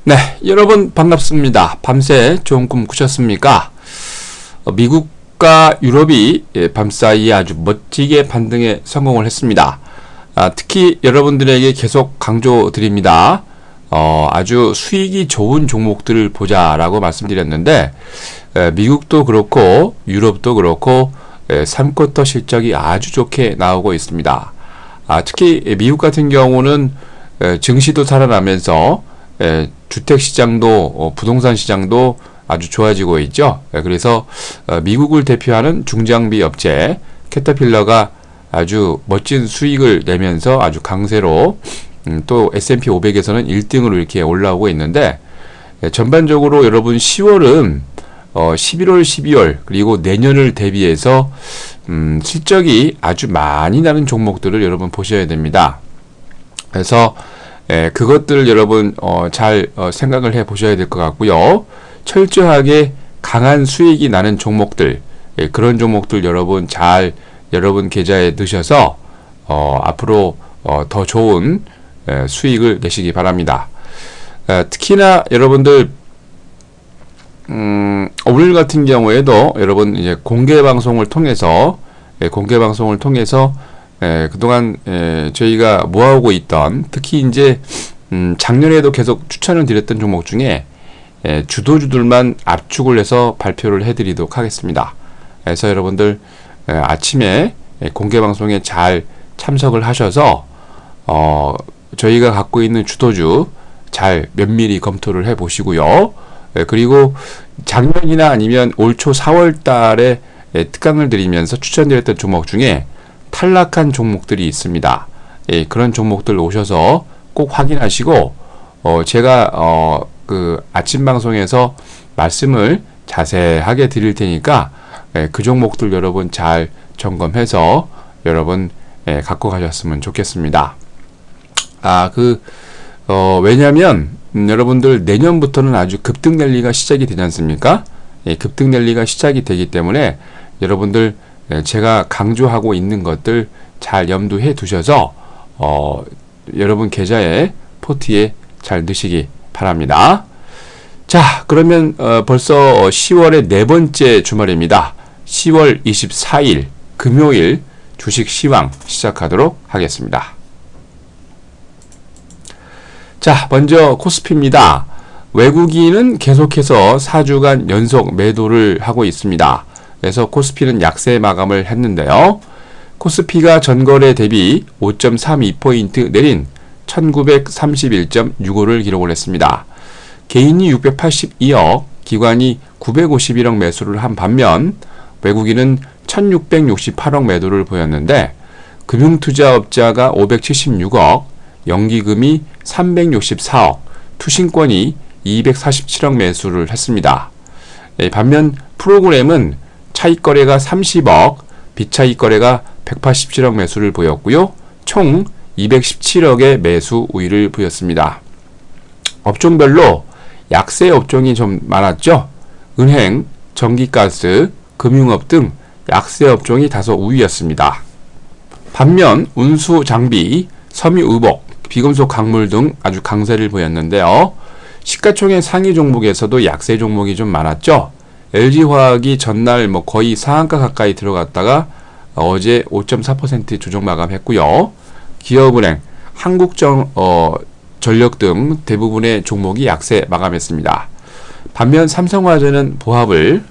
네, 여러분 반갑습니다. 밤새 좋은 꿈 꾸셨습니까? 미국과 유럽이 밤사이에 아주 멋지게 반등에 성공을 했습니다. 특히 여러분들에게 계속 강조드립니다. 아주 수익이 좋은 종목들을 보자라고 말씀드렸는데 미국도 그렇고 유럽도 그렇고 3쿼터 실적이 아주 좋게 나오고 있습니다. 특히 미국 같은 경우는 증시도 살아나면서 주택시장도 부동산 시장도 아주 좋아지고 있죠. 그래서 미국을 대표하는 중장비 업체 캐터필러가 아주 멋진 수익을 내면서 아주 강세로 또 S&P 500에서는 1등으로 이렇게 올라오고 있는데 전반적으로 여러분 10월은 11월, 12월 그리고 내년을 대비해서 실적이 아주 많이 나는 종목들을 여러분 보셔야 됩니다. 그래서 그것들을 여러분 잘 생각을 해 보셔야 될 것 같고요. 철저하게 강한 수익이 나는 종목들 그런 종목들 여러분 잘 여러분 계좌에 넣으셔서 앞으로 더 좋은 수익을 내시기 바랍니다. 특히나 여러분들 오늘 같은 경우에도 여러분 이제 공개 방송을 통해서 그동안 저희가 모아오고 있던 특히 이제 작년에도 계속 추천을 드렸던 종목 중에 주도주들만 압축을 해서 발표를 해드리도록 하겠습니다. 그래서 여러분들 아침에 공개 방송에 잘 참석을 하셔서 저희가 갖고 있는 주도주 잘 면밀히 검토를 해 보시고요. 그리고 작년이나 아니면 올 초 4월 달에 특강을 드리면서 추천드렸던 종목 중에 탈락한 종목들이 있습니다. 그런 종목들 오셔서 꼭 확인하시고 제가 그 아침 방송에서 말씀을 자세하게 드릴 테니까 그 종목들 여러분 잘 점검해서 여러분 갖고 가셨으면 좋겠습니다. 왜냐면 여러분들 내년부터는 아주 급등 랠리가 시작이 되지 않습니까? 급등 랠리가 시작이 되기 때문에 여러분들 제가 강조하고 있는 것들 잘 염두해 두셔서 여러분 계좌에 포트에 잘 넣으시기 바랍니다. 자, 그러면 벌써 10월의 네 번째 주말입니다. 10월 24일 금요일 주식 시황 시작하도록 하겠습니다. 자, 먼저 코스피입니다. 외국인은 계속해서 4주간 연속 매도를 하고 있습니다. 그래서 코스피는 약세 마감을 했는데요. 코스피가 전거래 대비 5.32포인트 내린 1931.65를 기록을 했습니다. 개인이 682억, 기관이 951억 매수를 한 반면 외국인은 1668억 매도를 보였는데 금융투자업자가 576억, 연기금이 364억, 투신권이 247억 매수를 했습니다. 반면 프로그램은 차익거래가 30억, 비차익거래가 187억 매수를 보였고요. 총 217억의 매수 우위를 보였습니다. 업종별로 약세 업종이 좀 많았죠. 은행, 전기가스, 금융업 등 약세 업종이 다소 우위였습니다. 반면 운수 장비, 섬유 의복, 비금속 광물 등 아주 강세를 보였는데요. 시가총액 상위 종목에서도 약세 종목이 좀 많았죠. LG화학이 전날 거의 상한가 가까이 들어갔다가 어제 5.4% 조정 마감했고요. 기업은행, 한국전력 등 대부분의 종목이 약세 마감했습니다. 반면 삼성화재는 보합을,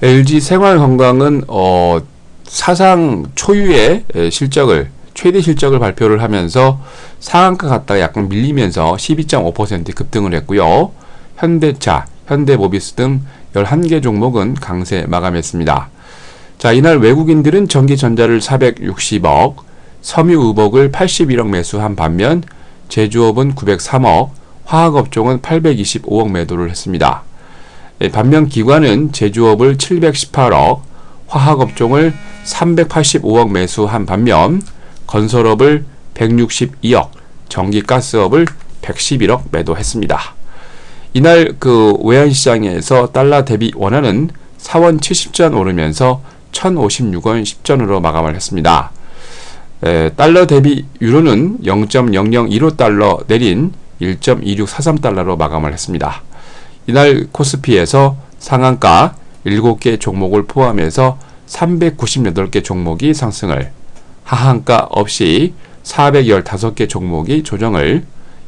LG생활건강은 사상 초유의 최대 실적을 발표를 하면서 상한가 갔다가 약간 밀리면서 12.5% 급등을 했고요. 현대차, 현대모비스 등 11개 종목은 강세 마감했습니다. 자, 이날 외국인들은 전기전자를 460억, 섬유의복을 81억 매수한 반면 제조업은 903억, 화학업종은 825억 매도를 했습니다. 반면 기관은 제조업을 718억, 화학업종을 385억 매수한 반면 건설업을 162억, 전기가스업을 111억 매도했습니다. 이날 그 외환시장에서 달러 대비 원화는 4원 70전 오르면서 1056원 10전으로 마감을 했습니다. 달러 대비 유로는 0.0015달러 내린 1.2643달러로 마감을 했습니다. 이날 코스피에서 상한가 7개 종목을 포함해서 398개 종목이 상승을, 하한가 없이 415개 종목이 조정을,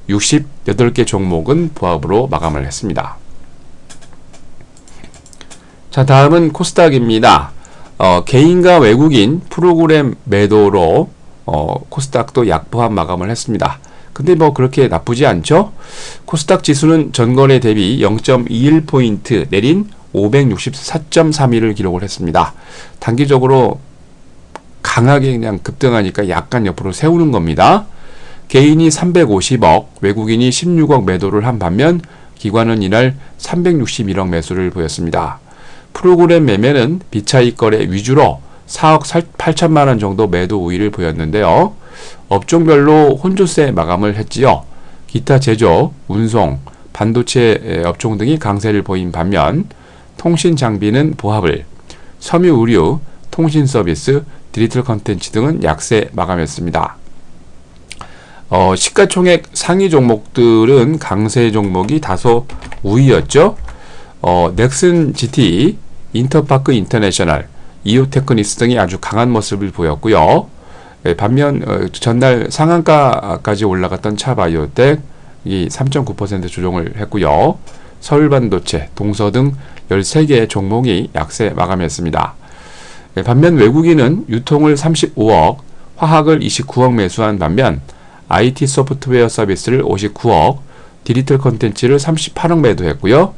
68개 종목은 보합으로 마감을 했습니다. 자, 다음은 코스닥입니다. 개인과 외국인 프로그램 매도로 코스닥도 약보합 마감을 했습니다. 근데 뭐 그렇게 나쁘지 않죠? 코스닥 지수는 전거래 대비 0.21포인트 내린 564.31을 기록을 했습니다. 단기적으로 강하게 그냥 급등하니까 약간 옆으로 세우는 겁니다. 개인이 350억, 외국인이 16억 매도를 한 반면 기관은 이날 361억 매수를 보였습니다. 프로그램 매매는 비차익 거래 위주로 4억 8천만 원 정도 매도 우위를 보였는데요. 업종별로 혼조세 마감을 했지요. 기타 제조, 운송, 반도체 업종 등이 강세를 보인 반면 통신 장비는 보합을, 섬유 의류, 통신 서비스, 디지털 컨텐츠 등은 약세 마감했습니다. 시가총액 상위 종목들은 강세 종목이 다소 우위였죠. 넥슨 GT, 인터파크 인터내셔널, 이오테크니스 등이 아주 강한 모습을 보였고요. 반면 전날 상한가까지 올라갔던 차바이오텍 이 3.9% 조정을 했고요. 서울반도체, 동서 등 13개의 종목이 약세 마감했습니다. 반면 외국인은 유통을 35억, 화학을 29억 매수한 반면 IT 소프트웨어 서비스를 59억, 디지털 콘텐츠를 38억 매도했고요.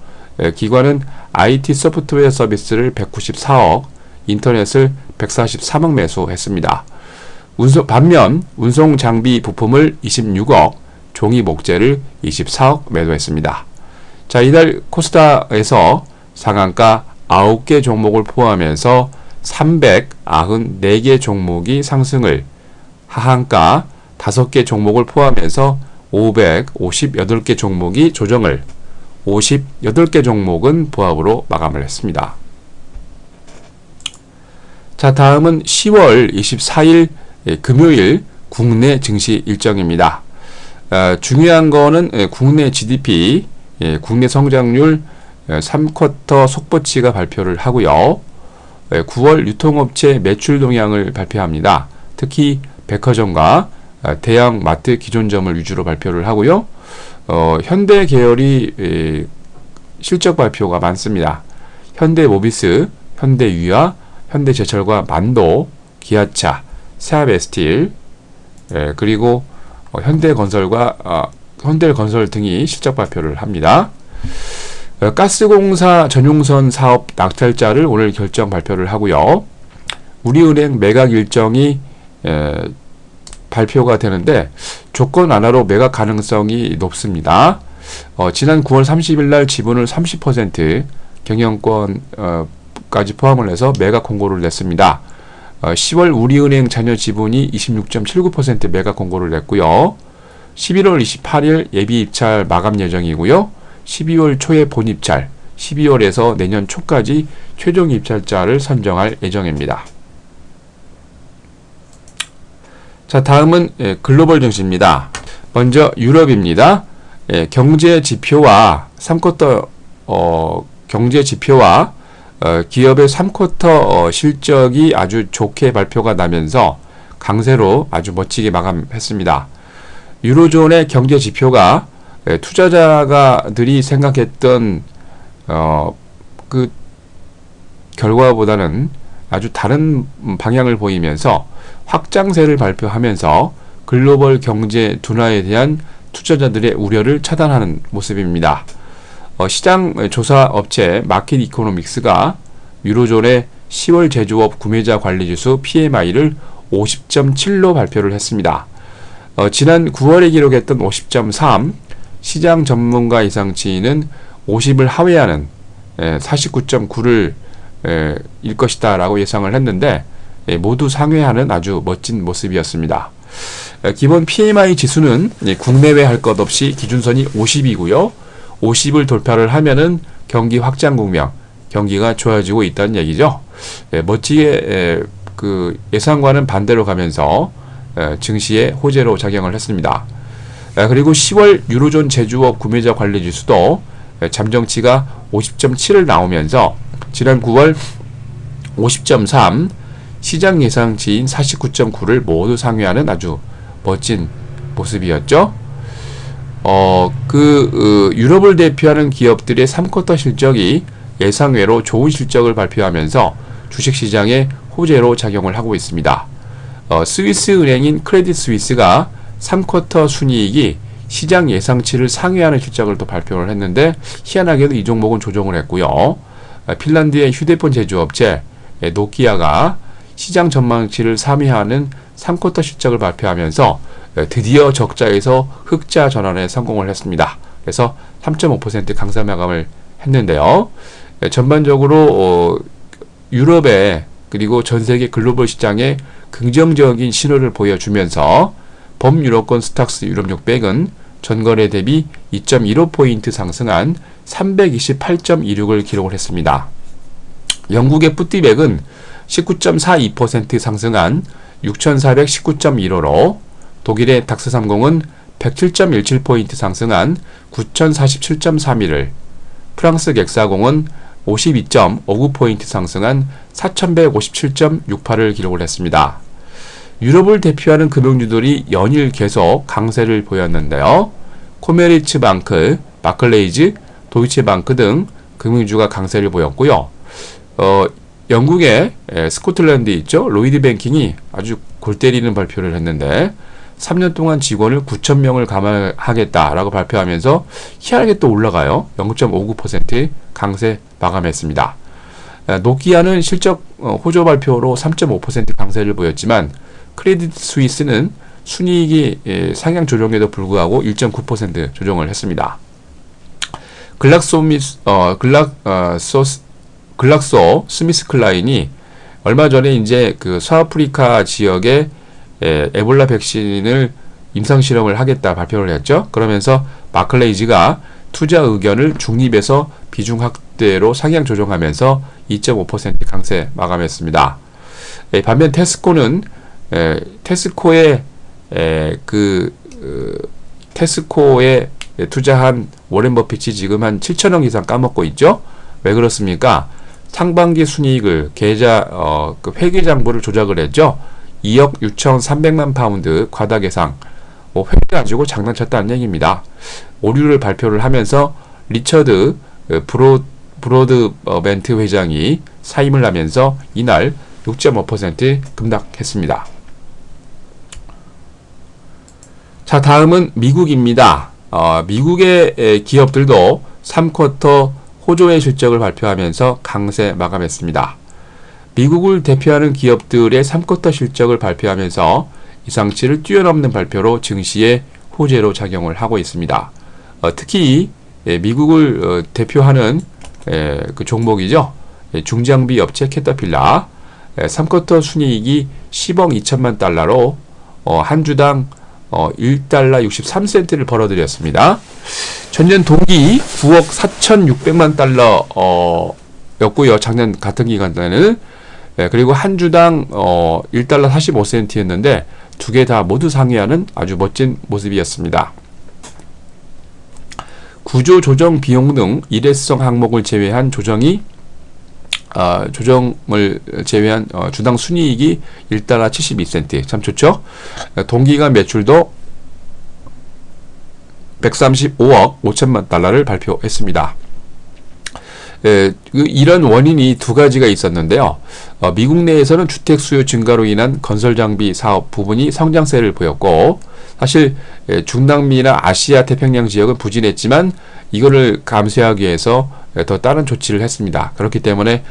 기관은 IT 소프트웨어 서비스를 194억, 인터넷을 143억 매수했습니다. 반면 운송 장비 부품을 26억, 종이 목재를 24억 매도했습니다. 자, 이날 코스닥에서 상한가 9개 종목을 포함해서 394개 종목이 상승을, 하한가 5개 종목을 포함해서 558개 종목이 조정을, 58개 종목은 보합으로 마감을 했습니다. 자, 다음은 10월 24일 금요일 국내 증시 일정입니다. 중요한 거는 국내 GDP, 국내 성장률 3쿼터 속보치가 발표를 하고요. 9월 유통업체 매출 동향을 발표합니다. 특히 백화점과 대형 마트 기존점을 위주로 발표를 하고요. 현대 계열이 실적 발표가 많습니다. 현대모비스, 현대유아, 현대제철과 만도, 기아차, 세압에스틸, 그리고 현대건설 등이 실적 발표를 합니다. 가스공사 전용선 사업 낙찰자를 오늘 결정 발표를 하고요. 우리은행 매각 일정이 발표가 되는데 조건 완화로 매각 가능성이 높습니다. 지난 9월 30일 날 지분을 30% 경영권까지 포함을 해서 매각 공고를 냈습니다. 10월 우리은행 잔여 지분이 26.79% 매각 공고를 냈고요. 11월 28일 예비 입찰 마감 예정이고요. 12월 초에 본입찰, 12월에서 내년 초까지 최종 입찰자를 선정할 예정입니다. 자, 다음은 글로벌 증시입니다. 먼저 유럽입니다. 경제 지표와 3쿼터 경제 지표와 기업의 3쿼터 실적이 아주 좋게 발표가 나면서 강세로 아주 멋지게 마감했습니다. 유로존의 경제 지표가 투자자들이 생각했던 그 결과보다는 아주 다른 방향을 보이면서 확장세를 발표하면서 글로벌 경제 둔화에 대한 투자자들의 우려를 차단하는 모습입니다. 시장 조사 업체 마켓 이코노믹스가 유로존의 10월 제조업 구매자 관리지수 PMI를 50.7로 발표를 했습니다. 지난 9월에 기록했던 50.3, 시장 전문가 예상치는 50을 하회하는 49.9를 일 것이다 라고 예상을 했는데 모두 상회하는 아주 멋진 모습이었습니다. 기본 PMI 지수는 국내외 할 것 없이 기준선이 50이고요. 50을 돌파를 하면은 경기 확장 국면, 경기가 좋아지고 있다는 얘기죠. 멋지게 그 예상과는 반대로 가면서 증시에 호재로 작용을 했습니다. 그리고 10월 유로존 제조업 구매자 관리 지수도 잠정치가 50.7을 나오면서 지난 9월 50.3, 시장 예상치인 49.9를 모두 상회하는 아주 멋진 모습이었죠. 유럽을 대표하는 기업들의 3쿼터 실적이 예상외로 좋은 실적을 발표하면서 주식시장에 호재로 작용을 하고 있습니다. 스위스 은행인 크레딧 스위스가 3쿼터 순이익이 시장 예상치를 상회하는 실적을 또 발표를 했는데 희한하게도 이 종목은 조정을 했고요. 핀란드의 휴대폰 제조업체 노키아가 시장 전망치를 상회하는 3쿼터 실적을 발표하면서 드디어 적자에서 흑자 전환에 성공을 했습니다. 그래서 3.5% 강세 마감을 했는데요. 전반적으로 유럽에 그리고 전세계 글로벌 시장에 긍정적인 신호를 보여주면서 범유럽권 스탁스 유럽 600은 전거래 대비 2.15포인트 상승한 328.26을 기록을 했습니다. 영국의 푸티백은 19.42% 상승한 6,419.15로 독일의 닥스30은 107.17포인트 상승한 9,047.31을, 프랑스 객사공은 52.59포인트 상승한 4,157.68을 기록을 했습니다. 유럽을 대표하는 금융주들이 연일 계속 강세를 보였는데요. 코메리츠방크, 바클레이즈, 도이체방크 등 금융주가 강세를 보였고요. 영국의 스코틀랜드 있죠. 로이드뱅킹이 아주 골 때리는 발표를 했는데 3년 동안 직원을 9,000명을 감화하겠다라고 발표하면서 희한하게 또 올라가요. 0.59% 강세 마감했습니다. 노키아는 실적 호조 발표로 3.5% 강세를 보였지만 크레딧 스위스는 순이익이 상향 조정에도 불구하고 1.9% 조정을 했습니다. 글락소 스미스 클라인이 얼마 전에 이제 그 서아프리카 지역에 에볼라 백신을 임상 실험을 하겠다 발표를 했죠. 그러면서 바클레이즈가 투자 의견을 중립에서 비중 확대로 상향 조정하면서 2.5% 강세 마감했습니다. 반면 테스코는 테스코에 투자한 워렌 버핏이 지금 한 7천억 이상 까먹고 있죠. 왜 그렇습니까? 상반기 순이익을 회계장부를 조작을 했죠. 2억 6,300만 파운드 과다 계상, 회계 가지고 장난쳤다는 얘기입니다. 오류를 발표를 하면서 리처드 브로드벤트 회장이 사임을 하면서 이날 6.5% 급락했습니다. 자, 다음은 미국입니다. 미국의 기업들도 3쿼터 호조의 실적을 발표하면서 강세 마감했습니다. 미국을 대표하는 기업들의 3쿼터 실적을 발표하면서 이상치를 뛰어넘는 발표로 증시에 호재로 작용을 하고 있습니다. 특히 미국을 대표하는 그 종목이죠. 중장비 업체 캐터필라 3쿼터 순이익이 10억 2천만 달러로 한 주당 1달러 63센트를 벌어들였습니다. 전년 동기 9억 4,600만 달러 였고요. 작년 같은 기간에는 그리고 한 주당 1달러 45센트였는데 두 개 다 모두 상회하는 아주 멋진 모습이었습니다. 구조 조정 비용 등 일회성 항목을 제외한 조정을 제외한 주당 순이익이 1달러 72센트 참 좋죠. 동기간 매출도 135억 5천만 달러를 발표했습니다. 이런 원인이 두 가지가 있었는데요. 미국 내에서는 주택 수요 증가로 인한 건설 장비 사업 부분이 성장세를 보였고, 사실 중남미나 아시아 태평양 지역은 부진했지만 이거를 감수하기 위해서 더 다른 조치를 했습니다. 그렇기 때문에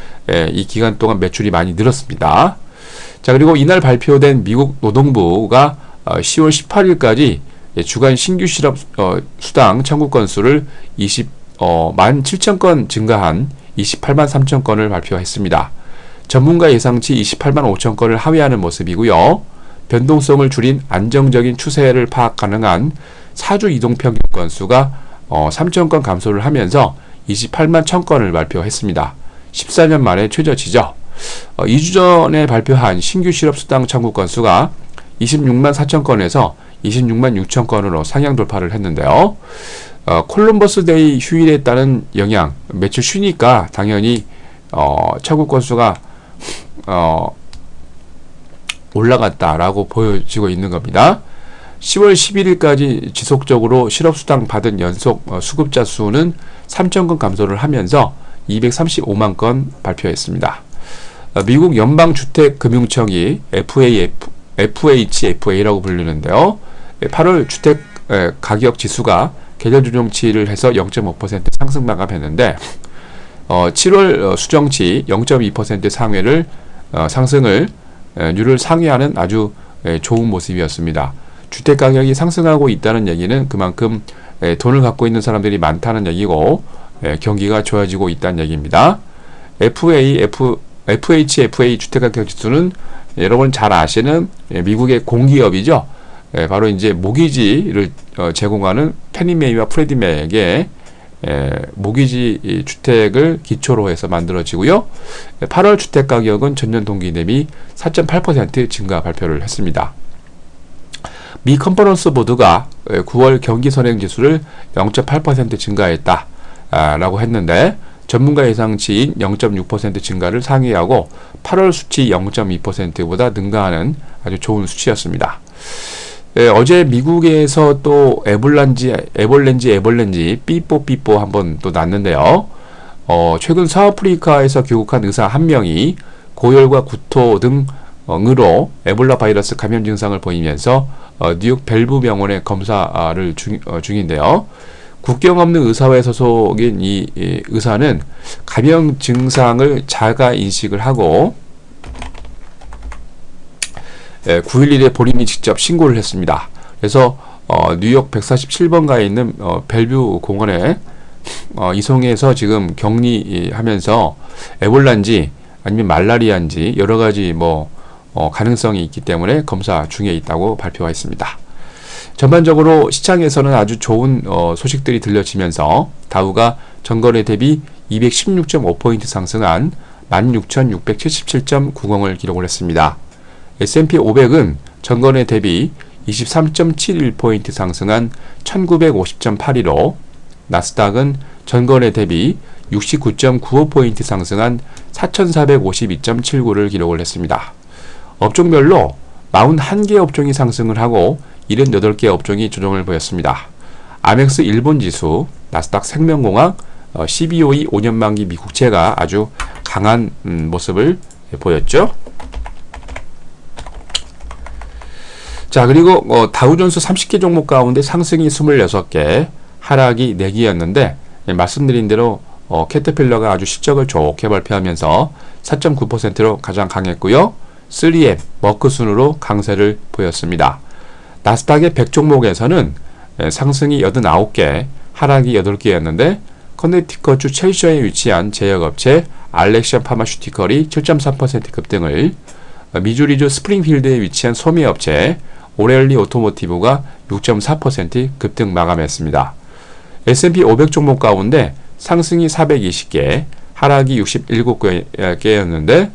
이 기간 동안 매출이 많이 늘었습니다. 자, 그리고 이날 발표된 미국 노동부가 10월 18일까지 주간 신규 실업 수당 청구 건수를 17,000건 증가한 28만 3천 건을 발표했습니다. 전문가 예상치 28만 5천 건을 하회하는 모습이고요. 변동성을 줄인 안정적인 추세를 파악 가능한 4주 이동 평균 건수가 3천 건 감소를 하면서 28만 1,000건을 발표했습니다. 14년 만에 최저치죠. 2주 전에 발표한 신규 실업 수당 청구 건수가 26만 4천 건에서 26만 6천 건으로 상향 돌파를 했는데요. 콜럼버스 데이 휴일에 따른 영향, 며칠 쉬니까 당연히 청구 건수가 올라갔다라고 보여지고 있는 겁니다. 10월 11일까지 지속적으로 실업수당 받은 연속 수급자 수는 3천 건 감소를 하면서 235만 건 발표했습니다. 미국 연방주택금융청이 FHFA라고 불리는데요. 8월 주택 가격 지수가 계절 조정치를 해서 0.5% 상승 마감했는데 7월 수정치 0.2% 상승을 률을 상회하는 아주 좋은 모습이었습니다. 주택 가격이 상승하고 있다는 얘기는 그만큼 돈을 갖고 있는 사람들이 많다는 얘기고 경기가 좋아지고 있다는 얘기입니다. FHFA 주택가격 지수는 여러분 잘 아시는 미국의 공기업이죠. 바로 이제 모기지를 제공하는 페니메이와 프레디맥의 모기지 주택을 기초로 해서 만들어지고요. 8월 주택가격은 전년 동기 대비 4.8% 증가 발표를 했습니다. 미 컨퍼런스 보드가 9월 경기 선행 지수를 0.8% 증가했다 라고 했는데 전문가 예상치인 0.6% 증가를 상회하고 8월 수치 0.2%보다 능가하는 아주 좋은 수치였습니다. 어제 미국에서 또 에벌렌지 삐뽀 한번 또 났는데요. 최근 서아프리카에서 귀국한 의사 한 명이 고열과 구토 등으로 에볼라 바이러스 감염 증상을 보이면서 뉴욕 벨브 병원에 검사를 중인데요. 국경 없는 의사회 소속인 이 의사는 감염 증상을 자가 인식을 하고 9.11에 본인이 직접 신고를 했습니다. 그래서 뉴욕 147번가에 있는 벨뷰 공원에 이송해서 지금 격리하면서 에볼라인지 아니면 말라리아인지 여러 가지 가능성이 있기 때문에 검사 중에 있다고 발표했습니다. 전반적으로 시장에서는 아주 좋은 소식들이 들려지면서 다우가 전거래 대비 216.5포인트 상승한 16,677.90을 기록을 했습니다. S&P 500은 전거래 대비 23.71포인트 상승한 1950.82로 나스닥은 전거래 대비 69.95포인트 상승한 4452.79를 기록을 했습니다. 업종별로 41개 업종이 상승을 하고 78개 업종이 조정을 보였습니다. 아멕스 일본 지수, 나스닥 생명공학, CBOE 5년 만기 미국채가 아주 강한 모습을 보였죠. 자, 그리고 다우존스 30개 종목 가운데 상승이 26개, 하락이 4개였는데 말씀드린 대로 캐터필러가 아주 실적을 좋게 발표하면서 4.9%로 가장 강했고요. 3M, 머크 순으로 강세를 보였습니다. 나스닥의 100종목에서는 상승이 89개, 하락이 8개였는데 커네티컷주 첼시어에 위치한 제약업체 알렉션 파마슈티컬이 7.3% 급등을, 미주리주 스프링필드에 위치한 소매업체 오렐리 오토모티브가 6.4% 급등 마감했습니다. S&P 500 종목 가운데 상승이 420개, 하락이 67개였는데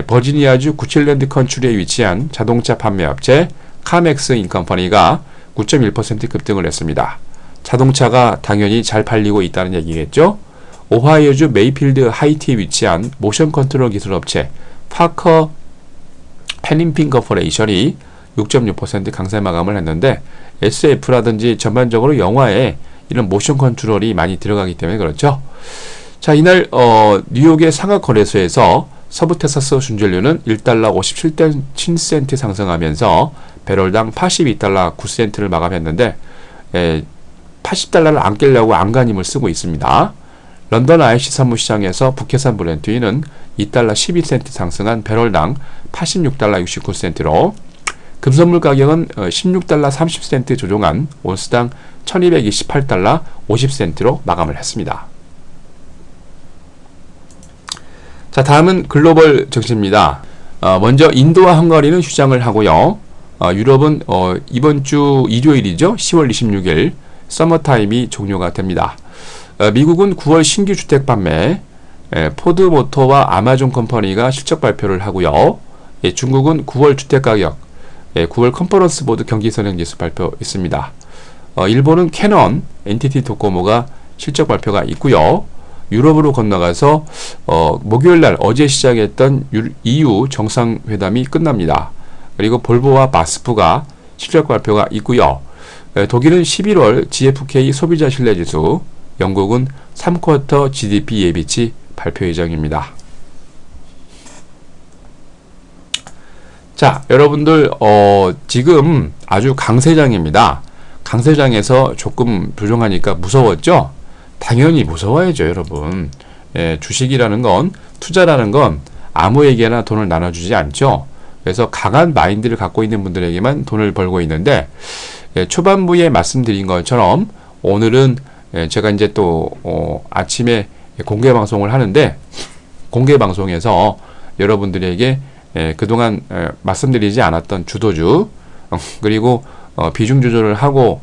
버지니아주 구칠랜드 컨츄리에 위치한 자동차 판매업체 카맥스 인컴퍼니가 9.1% 급등을 했습니다. 자동차가 당연히 잘 팔리고 있다는 얘기겠죠. 오하이오주 메이필드 하이티에 위치한 모션 컨트롤 기술업체 파커 페닝핀 커퍼레이션이 6.6% 강세 마감을 했는데 SF라든지 전반적으로 영화에 이런 모션 컨트롤이 많이 들어가기 때문에 그렇죠. 자, 이날 뉴욕의 상하거래소에서 서부 텍사스 순전류는 1달러 57.7센트 상승하면서 배럴당 82달러 9센트를 마감했는데 80달러를 안 깨려고 안간힘을 쓰고 있습니다. 런던 IC 사무시장에서 북해산 브렌트유는 2달러 12센트 상승한 배럴당 86달러 69센트로 금선물 가격은 16달러 30센트 조정한 온스당 1228달러 50센트로 마감을 했습니다. 자, 다음은 글로벌 증시입니다. 먼저 인도와 헝가리는 휴장을 하고요. 유럽은 이번 주 일요일이죠. 10월 26일 서머타임이 종료가 됩니다. 미국은 9월 신규 주택 판매, 포드모터와 아마존 컴퍼니가 실적 발표를 하고요. 중국은 9월 주택 가격, 구글 컨퍼런스 보드 경기 선행 지수 발표 있습니다. 일본은 캐논, NTT 도코모가 실적 발표가 있고요. 유럽으로 건너가서 목요일날 어제 시작했던 EU 정상회담이 끝납니다. 그리고 볼보와 바스프가 실적 발표가 있고요. 독일은 11월 GfK 소비자 신뢰지수, 영국은 3쿼터 GDP 예비치 발표 예정입니다. 자, 여러분들 지금 아주 강세장입니다. 강세장에서 조금 부정하니까 무서웠죠? 당연히 무서워야죠, 여러분. 주식이라는 건, 투자라는 건 아무에게나 돈을 나눠주지 않죠. 그래서 강한 마인드를 갖고 있는 분들에게만 돈을 벌고 있는데, 초반부에 말씀드린 것처럼 오늘은 제가 이제 또 아침에 공개 방송을 하는데, 공개 방송에서 여러분들에게 그동안 말씀드리지 않았던 주도주, 그리고 비중 조절을 하고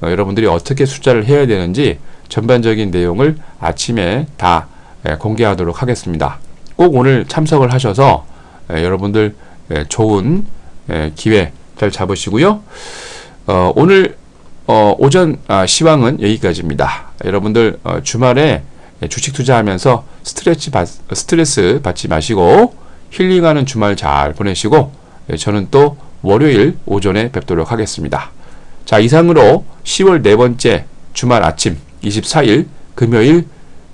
여러분들이 어떻게 숫자를 해야 되는지 전반적인 내용을 아침에 다 공개하도록 하겠습니다. 꼭 오늘 참석을 하셔서 여러분들 좋은 기회 잘 잡으시고요. 오늘 오전 시황은 여기까지입니다. 여러분들 주말에 주식 투자하면서 스트레스 받지 마시고 힐링하는 주말 잘 보내시고 저는 또 월요일 오전에 뵙도록 하겠습니다. 자, 이상으로 10월 네 번째 주말 아침 24일 금요일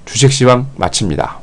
주식시황 마칩니다.